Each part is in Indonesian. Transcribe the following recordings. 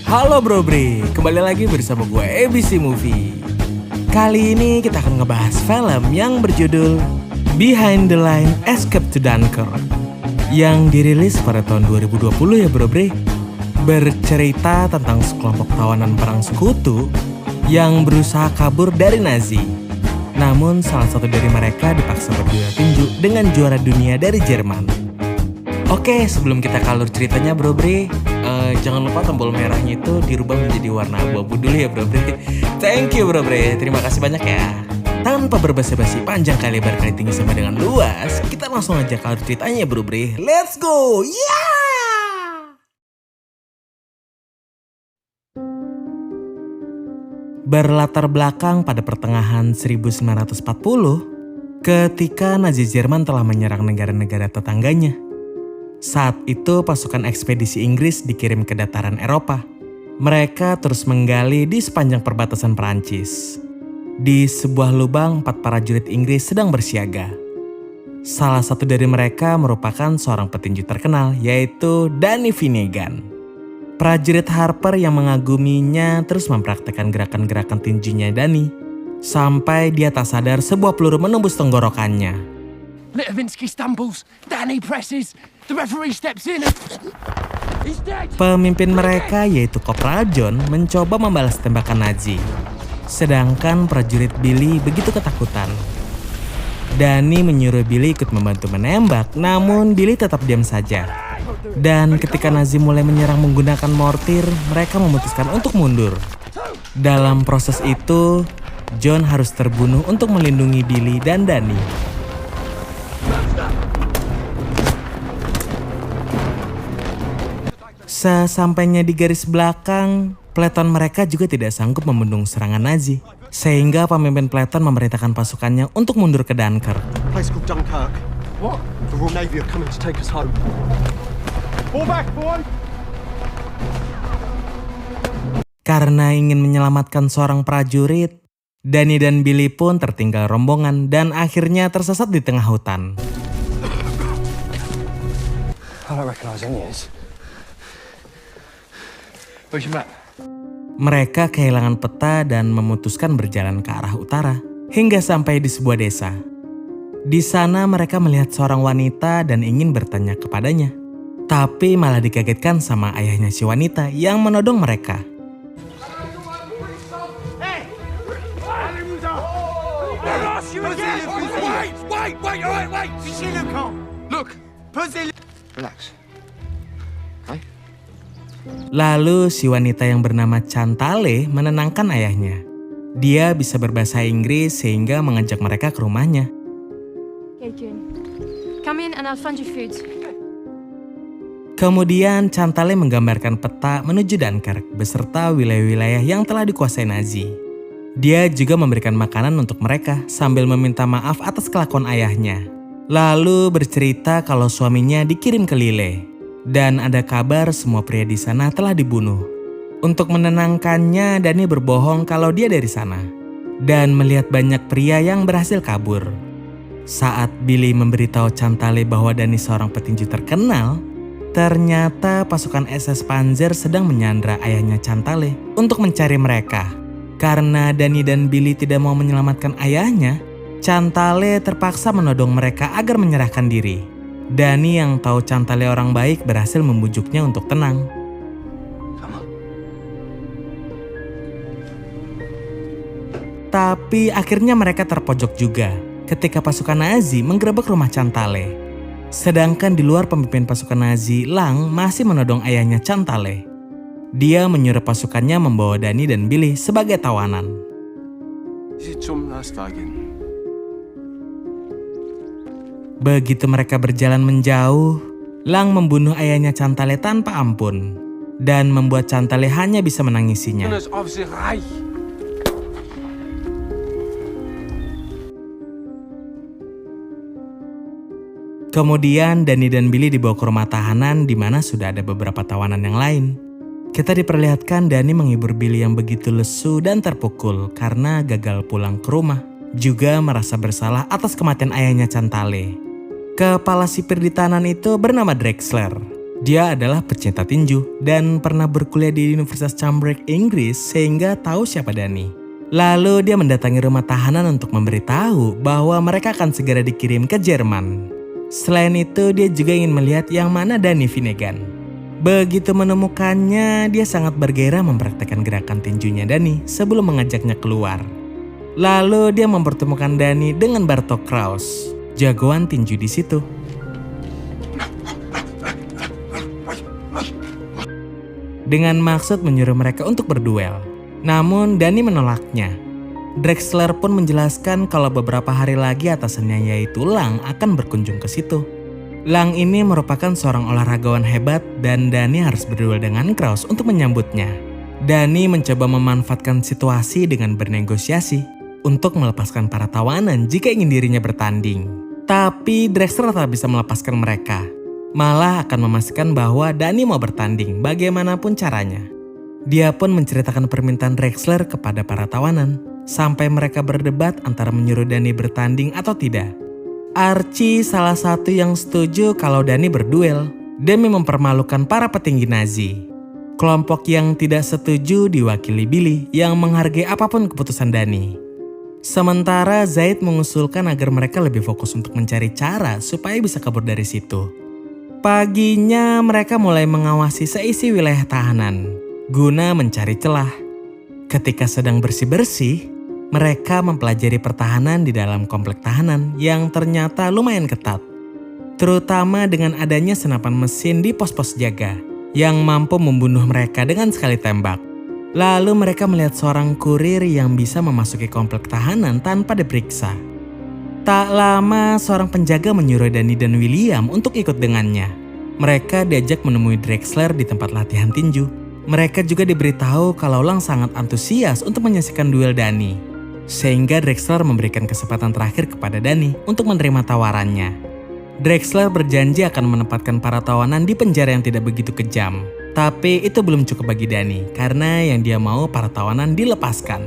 Halo Bro Bre, kembali lagi bersama gue ABC Movie. Kali ini kita akan ngebahas film yang berjudul Behind the Line Escape to Dunkirk yang dirilis pada tahun 2020 ya Bro Bre. Bercerita tentang sekelompok tawanan perang sekutu yang berusaha kabur dari Nazi. Namun salah satu dari mereka dipaksa berduel tinju dengan juara dunia dari Jerman. Oke, sebelum kita ke alur ceritanya Bro Bre, jangan lupa tombol merahnya itu dirubah menjadi warna abu-abu dulu ya Bro Bre. Thank you Bro Bre, terima kasih banyak ya. Tanpa berbasa-basi panjang kali lebar kali tinggi sama dengan luas, kita langsung aja ke alur ceritanya Bro Bre. Let's go, yeah! Berlatar belakang pada pertengahan 1940, ketika Nazi Jerman telah menyerang negara-negara tetangganya. Saat itu pasukan ekspedisi Inggris dikirim ke dataran Eropa. Mereka terus menggali di sepanjang perbatasan Perancis. Di sebuah lubang 4 prajurit Inggris sedang bersiaga. Salah satu dari mereka merupakan seorang petinju terkenal yaitu Danny Finnegan. Prajurit Harper yang mengaguminya terus mempraktekkan gerakan-gerakan tinjunya Danny. Sampai dia tak sadar sebuah peluru menembus tenggorokannya. Litovinsky stumbles, Danny presses, the referee steps in. He's dead. Pemimpin mereka yaitu Kopral John mencoba membalas tembakan Nazi. Sedangkan prajurit Billy begitu ketakutan. Danny menyuruh Billy ikut membantu menembak, namun Billy tetap diam saja. Dan ketika Nazi mulai menyerang menggunakan mortir, mereka memutuskan untuk mundur. Dalam proses itu, John harus terbunuh untuk melindungi Billy dan Danny. Sesampainya di garis belakang, peleton mereka juga tidak sanggup membendung serangan Nazi. Sehingga pemimpin peleton memerintahkan pasukannya untuk mundur ke Dunkirk. Place called Dunkirk. What? The Royal Navy are coming to take us home. Fall back, boy! Karena ingin menyelamatkan seorang prajurit, Danny dan Billy pun tertinggal rombongan dan akhirnya tersesat di tengah hutan. I don't recognise any of this. Where's your map? Mereka kehilangan peta dan memutuskan berjalan ke arah utara hingga sampai di sebuah desa. Di sana mereka melihat seorang wanita dan ingin bertanya kepadanya. Tapi malah dikagetkan sama ayahnya si wanita yang menodong mereka. Relax. Okay? Lalu si wanita yang bernama Chantale menenangkan ayahnya. Dia bisa berbahasa Inggris sehingga mengajak mereka ke rumahnya. Okay, June. Come in and I'll fund your food. Kemudian Chantale menggambarkan peta menuju Dunkirk beserta wilayah-wilayah yang telah dikuasai Nazi. Dia juga memberikan makanan untuk mereka sambil meminta maaf atas kelakuan ayahnya. Lalu bercerita kalau suaminya dikirim ke Lille. Dan ada kabar semua pria di sana telah dibunuh. Untuk menenangkannya, Danny berbohong kalau dia dari sana. Dan melihat banyak pria yang berhasil kabur. Saat Billy memberitahu Chantale bahwa Danny seorang petinju terkenal, ternyata pasukan SS Panzer sedang menyandra ayahnya Chantale untuk mencari mereka. Karena Danny dan Billy tidak mau menyelamatkan ayahnya, Chantale terpaksa menodong mereka agar menyerahkan diri. Danny yang tahu Chantale orang baik berhasil membujuknya untuk tenang. Tapi akhirnya mereka terpojok juga ketika pasukan Nazi menggerebek rumah Chantale. Sedangkan di luar pemimpin pasukan Nazi, Lang, masih menodong ayahnya Chantale. Dia menyuruh pasukannya membawa Danny dan Billy sebagai tawanan. Begitu mereka berjalan menjauh, Lang membunuh ayahnya Chantale tanpa ampun dan membuat Chantale hanya bisa menangisinya. Kemudian Danny dan Billy dibawa ke rumah tahanan di mana sudah ada beberapa tawanan yang lain. Kita diperlihatkan Dani menghibur Billy yang begitu lesu dan terpukul karena gagal pulang ke rumah. Juga merasa bersalah atas kematian ayahnya Cantale. Kepala sipir di tahanan itu bernama Drexler. Dia adalah pecinta tinju dan pernah berkuliah di Universitas Cambridge, Inggris sehingga tahu siapa Dani. Lalu dia mendatangi rumah tahanan untuk memberitahu bahwa mereka akan segera dikirim ke Jerman. Selain itu dia juga ingin melihat yang mana Dani Finnegan. Begitu menemukannya, dia sangat bergairah mempraktekkan gerakan tinjunya Dani sebelum mengajaknya keluar. Lalu dia mempertemukan Dani dengan Bartok Kraus, jagoan tinju di situ. Dengan maksud menyuruh mereka untuk berduel. Namun Dani menolaknya. Drexler pun menjelaskan kalau beberapa hari lagi atasannya yaitu Lang akan berkunjung ke situ. Lang ini merupakan seorang olahragawan hebat dan Dani harus berduel dengan Kraus untuk menyambutnya. Dani mencoba memanfaatkan situasi dengan bernegosiasi untuk melepaskan para tawanan jika ingin dirinya bertanding. Tapi Drexler tak bisa melepaskan mereka. Malah akan memastikan bahwa Dani mau bertanding bagaimanapun caranya. Dia pun menceritakan permintaan Drexler kepada para tawanan. Sampai mereka berdebat antara menyuruh Dani bertanding atau tidak. Archie salah satu yang setuju kalau Dani berduel demi mempermalukan para petinggi Nazi. Kelompok yang tidak setuju diwakili Billy yang menghargai apapun keputusan Dani. Sementara Zaid mengusulkan agar mereka lebih fokus untuk mencari cara supaya bisa kabur dari situ. Paginya mereka mulai mengawasi seisi wilayah tahanan guna mencari celah. Ketika sedang bersih-bersih, mereka mempelajari pertahanan di dalam komplek tahanan yang ternyata lumayan ketat. Terutama dengan adanya senapan mesin di pos-pos jaga yang mampu membunuh mereka dengan sekali tembak. Lalu mereka melihat seorang kurir yang bisa memasuki komplek tahanan tanpa diperiksa. Tak lama seorang penjaga menyuruh Dani dan William untuk ikut dengannya. Mereka diajak menemui Drexler di tempat latihan tinju. Mereka juga diberitahu kalau Lang sangat antusias untuk menyaksikan duel Dani. Sehingga Drexler memberikan kesempatan terakhir kepada Dani untuk menerima tawarannya. Drexler berjanji akan menempatkan para tawanan di penjara yang tidak begitu kejam. Tapi itu belum cukup bagi Dani karena yang dia mau para tawanan dilepaskan.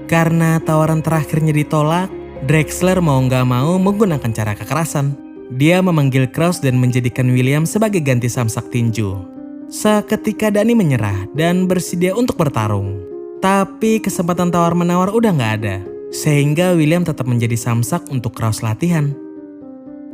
Karena tawaran terakhirnya ditolak, Drexler mau gak mau menggunakan cara kekerasan. Dia memanggil Kraus dan menjadikan William sebagai ganti samsak tinju. Seketika Dani menyerah dan bersedia untuk bertarung. Tapi kesempatan tawar-menawar udah gak ada. Sehingga William tetap menjadi samsak untuk Kraus latihan.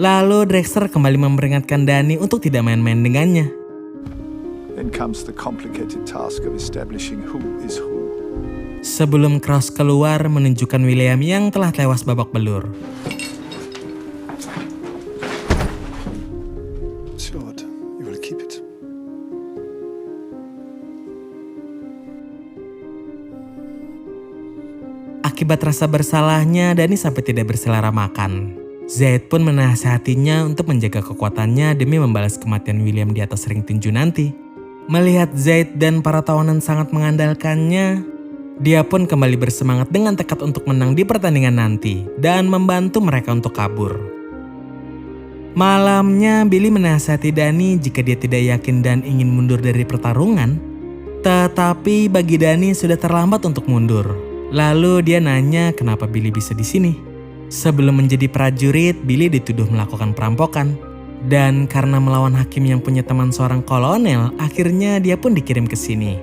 Lalu Drexler kembali memperingatkan Dani untuk tidak main-main dengannya. Then comes the complicated task of establishing who is who. Sebelum Kraus keluar menunjukkan William yang telah tewas babak belur. Sword, you will keep it. Akibat rasa bersalahnya, Dani sampai tidak berselera makan. Zaid pun menasihatinya untuk menjaga kekuatannya demi membalas kematian William di atas ring tinju nanti. Melihat Zaid dan para tawanan sangat mengandalkannya, dia pun kembali bersemangat dengan tekad untuk menang di pertandingan nanti dan membantu mereka untuk kabur. Malamnya Billy menasihati Dani jika dia tidak yakin dan ingin mundur dari pertarungan. Tetapi bagi Dani sudah terlambat untuk mundur. Lalu dia nanya kenapa Billy bisa di sini. Sebelum menjadi prajurit, Billy dituduh melakukan perampokan. Dan karena melawan hakim yang punya teman seorang kolonel, akhirnya dia pun dikirim ke sini.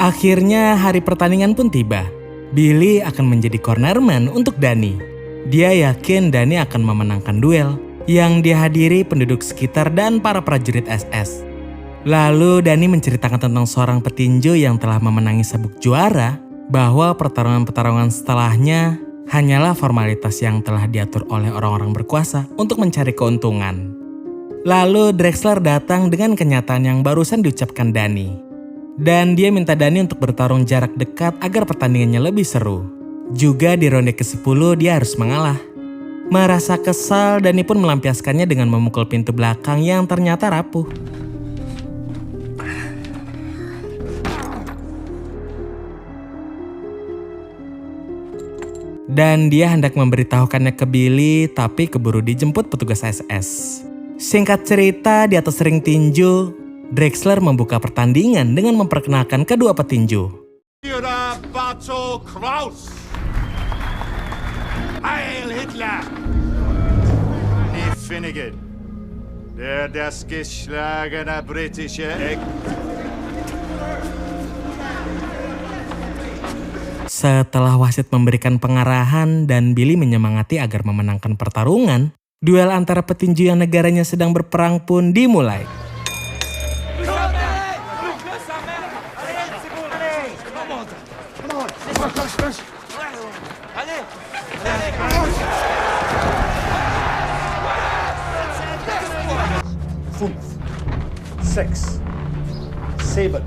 Akhirnya hari pertandingan pun tiba. Billy akan menjadi cornerman untuk Dani. Dia yakin Dani akan memenangkan duel yang dihadiri penduduk sekitar dan para prajurit SS. Lalu Dani menceritakan tentang seorang petinju yang telah memenangi sabuk juara, bahwa pertarungan-pertarungan setelahnya hanyalah formalitas yang telah diatur oleh orang-orang berkuasa untuk mencari keuntungan. Lalu Drexler datang dengan kenyataan yang barusan diucapkan Dani. Dan dia minta Dani untuk bertarung jarak dekat agar pertandingannya lebih seru. Juga di ronde ke-10 dia harus mengalah. Merasa kesal, Dani pun melampiaskannya dengan memukul pintu belakang yang ternyata rapuh. Dan dia hendak memberitahukannya ke Billy, tapi keburu dijemput petugas SS. Singkat cerita, di atas ring tinju, Drexler membuka pertandingan dengan memperkenalkan kedua petinju. Führer Bato Kraus. Heil Hitler! Die Finnegan, der das geschlagene britische Eck. Setelah wasit memberikan pengarahan dan Billy menyemangati agar memenangkan pertarungan, duel antara petinju yang negaranya sedang berperang pun dimulai. Fünf, sechs, sieben.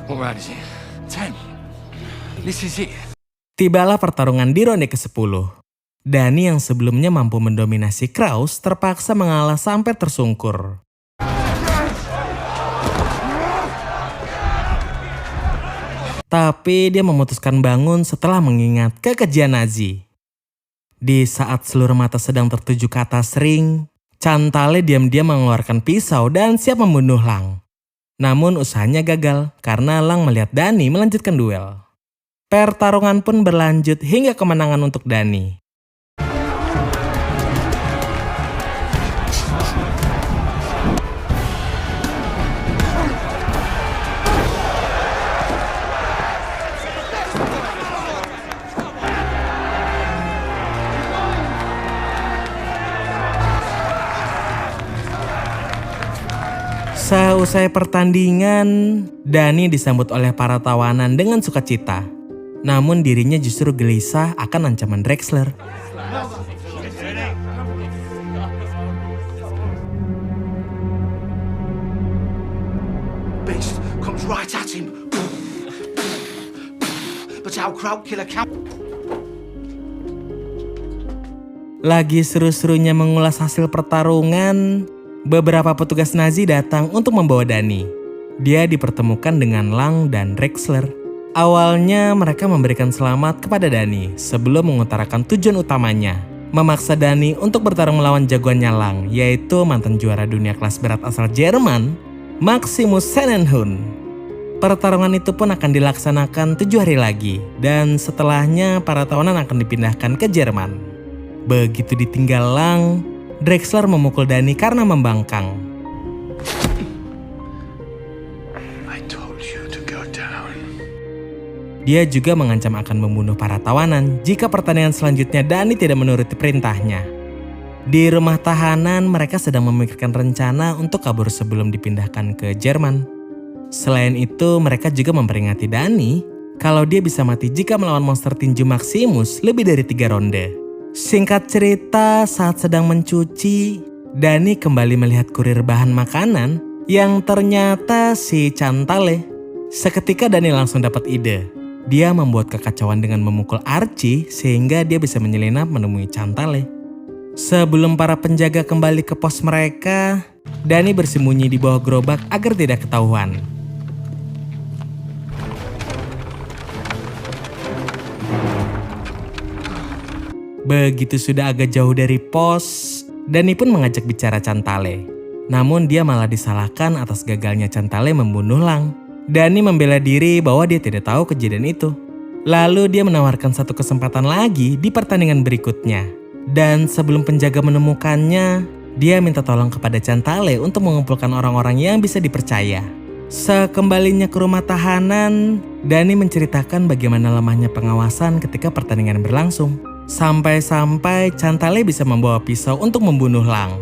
What round is it? 10. This is it. Tibalah pertarungan di ronde ke-10. Danny yang sebelumnya mampu mendominasi Kraus terpaksa mengalah sampai tersungkur. Tapi dia memutuskan bangun setelah mengingat kekejian Nazi. Di saat seluruh mata sedang tertuju ke atas ring, Chantal diam-diam mengeluarkan pisau dan siap membunuh Lang. Namun usahanya gagal karena Lang melihat Danny melanjutkan duel. Pertarungan pun berlanjut hingga kemenangan untuk Danny. Seusai pertandingan, Danny disambut oleh para tawanan dengan sukacita. Namun dirinya justru gelisah akan ancaman Drexler. Beast comes right at him. But our crowd killer count. Lagi seru-serunya mengulas hasil pertarungan, beberapa petugas Nazi datang untuk membawa Danny. Dia dipertemukan dengan Lang dan Drexler. Awalnya mereka memberikan selamat kepada Danny sebelum mengutarakan tujuan utamanya, memaksa Danny untuk bertarung melawan jagoannya Lang, yaitu mantan juara dunia kelas berat asal Jerman, Maximus Sennenhund. Pertarungan itu pun akan dilaksanakan 7 hari lagi, dan setelahnya para tawanan akan dipindahkan ke Jerman. Begitu ditinggal Lang, Drexler memukul Danny karena membangkang. Dia juga mengancam akan membunuh para tawanan jika pertandingan selanjutnya Danny tidak menuruti perintahnya. Di rumah tahanan, mereka sedang memikirkan rencana untuk kabur sebelum dipindahkan ke Jerman. Selain itu, mereka juga memperingati Danny kalau dia bisa mati jika melawan monster tinju Maximus lebih dari 3 ronde. Singkat cerita, saat sedang mencuci, Danny kembali melihat kurir bahan makanan yang ternyata si Chantal. Seketika Danny langsung dapat ide. Dia membuat kekacauan dengan memukul Archie sehingga dia bisa menyelinap menemui Chantal. Sebelum para penjaga kembali ke pos mereka, Danny bersembunyi di bawah gerobak agar tidak ketahuan. Begitu sudah agak jauh dari pos, Danny pun mengajak bicara Chantal. Namun dia malah disalahkan atas gagalnya Chantal membunuh Lang. Danny membela diri bahwa dia tidak tahu kejadian itu. Lalu dia menawarkan satu kesempatan lagi di pertandingan berikutnya. Dan sebelum penjaga menemukannya, dia minta tolong kepada Chantal untuk mengumpulkan orang-orang yang bisa dipercaya. Sekembalinya ke rumah tahanan, Danny menceritakan bagaimana lemahnya pengawasan ketika pertandingan berlangsung. Sampai-sampai Chantal bisa membawa pisau untuk membunuh Lang.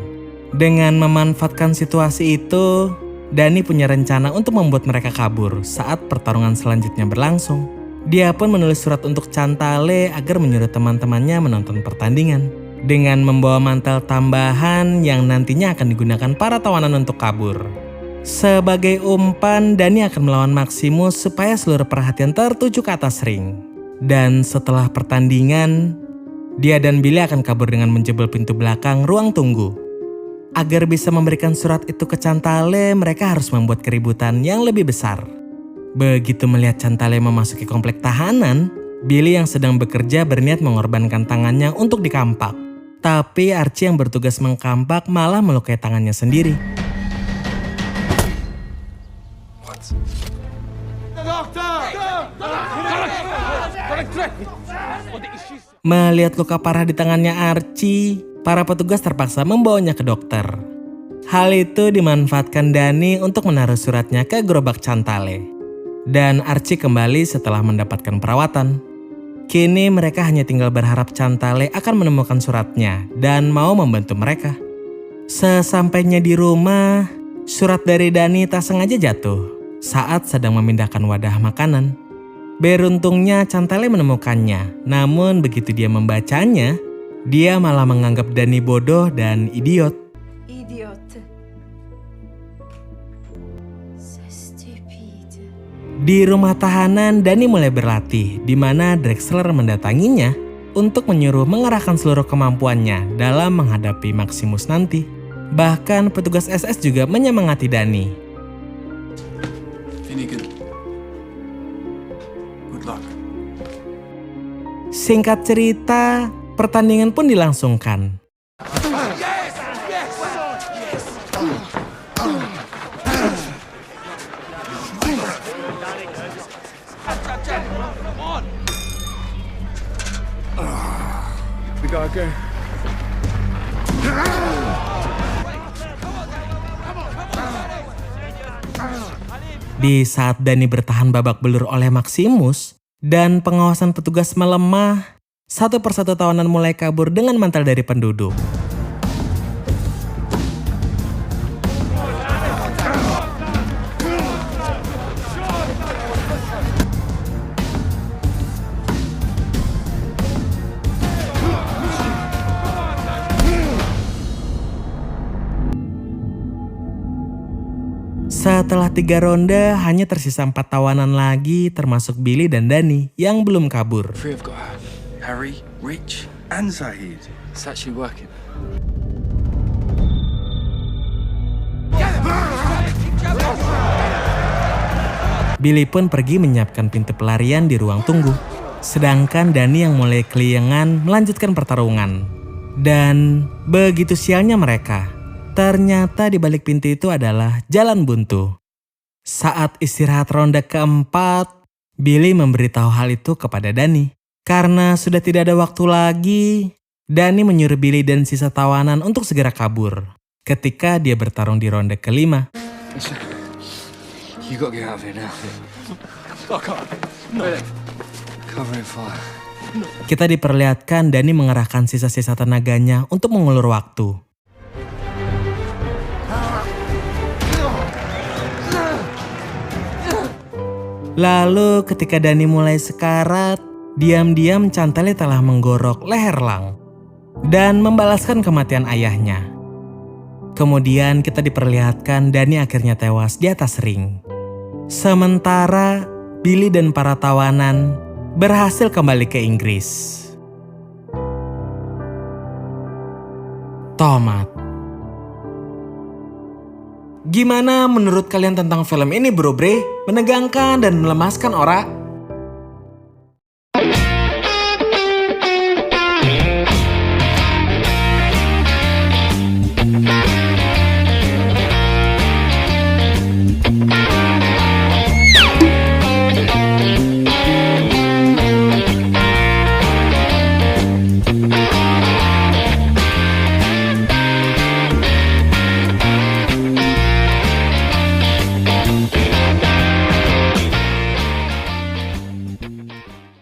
Dengan memanfaatkan situasi itu, Danny punya rencana untuk membuat mereka kabur saat pertarungan selanjutnya berlangsung. Dia pun menulis surat untuk Chantal agar menyuruh teman-temannya menonton pertandingan. Dengan membawa mantel tambahan yang nantinya akan digunakan para tawanan untuk kabur. Sebagai umpan, Danny akan melawan Maximus supaya seluruh perhatian tertuju ke atas ring. Dan setelah pertandingan, dia dan Billy akan kabur dengan menjebol pintu belakang ruang tunggu. Agar bisa memberikan surat itu ke Chantale, mereka harus membuat keributan yang lebih besar. Begitu melihat Chantale memasuki komplek tahanan, Billy yang sedang bekerja berniat mengorbankan tangannya untuk dikampak. Tapi Archie yang bertugas mengkampak malah melukai tangannya sendiri. Melihat luka parah di tangannya Archie, para petugas terpaksa membawanya ke dokter. Hal itu dimanfaatkan Danny untuk menaruh suratnya ke gerobak Chantale. Dan Archie kembali setelah mendapatkan perawatan. Kini mereka hanya tinggal berharap Chantale akan menemukan suratnya dan mau membantu mereka. Sesampainya di rumah, surat dari Danny tak sengaja jatuh saat sedang memindahkan wadah makanan. Beruntungnya Chantale menemukannya, namun begitu dia membacanya, dia malah menganggap Danny bodoh dan idiot. Idiot. So stupid. Di rumah tahanan, Danny mulai berlatih, di mana Drexler mendatanginya untuk menyuruh mengerahkan seluruh kemampuannya dalam menghadapi Maximus nanti. Bahkan petugas SS juga menyemangati Danny. Finnegan. Good luck. Singkat cerita, pertandingan pun dilangsungkan. We go again. Di saat Danny bertahan babak belur oleh Maximus dan pengawasan petugas melemah, satu persatu tawanan mulai kabur dengan mantel dari penduduk. Setelah 3 ronde, hanya tersisa 4 tawanan lagi termasuk Billy dan Danny yang belum kabur. Three have got Harry, Rich, And Zahid. it's actually working. Billy pun pergi menyiapkan pintu pelarian di ruang tunggu. Sedangkan Danny yang mulai keliengan melanjutkan pertarungan. Dan begitu sialnya mereka, ternyata di balik pintu itu adalah jalan buntu. Saat istirahat ronde keempat, Billy memberitahu hal itu kepada Danny. Karena sudah tidak ada waktu lagi, Danny menyuruh Billy dan sisa tawanan untuk segera kabur. Ketika dia bertarung di ronde kelima. You gotta get out of here now. I can't. No. Covering fire. Kita diperlihatkan Danny mengerahkan sisa-sisa tenaganya untuk mengulur waktu. Lalu ketika Danny mulai sekarat, diam-diam Chantale telah menggorok leher Lang dan membalaskan kematian ayahnya. Kemudian kita diperlihatkan Danny akhirnya tewas di atas ring. Sementara Billy dan para tawanan berhasil kembali ke Inggris. Tomat. Gimana menurut kalian tentang film ini bro bre? Menegangkan dan melemaskan ora?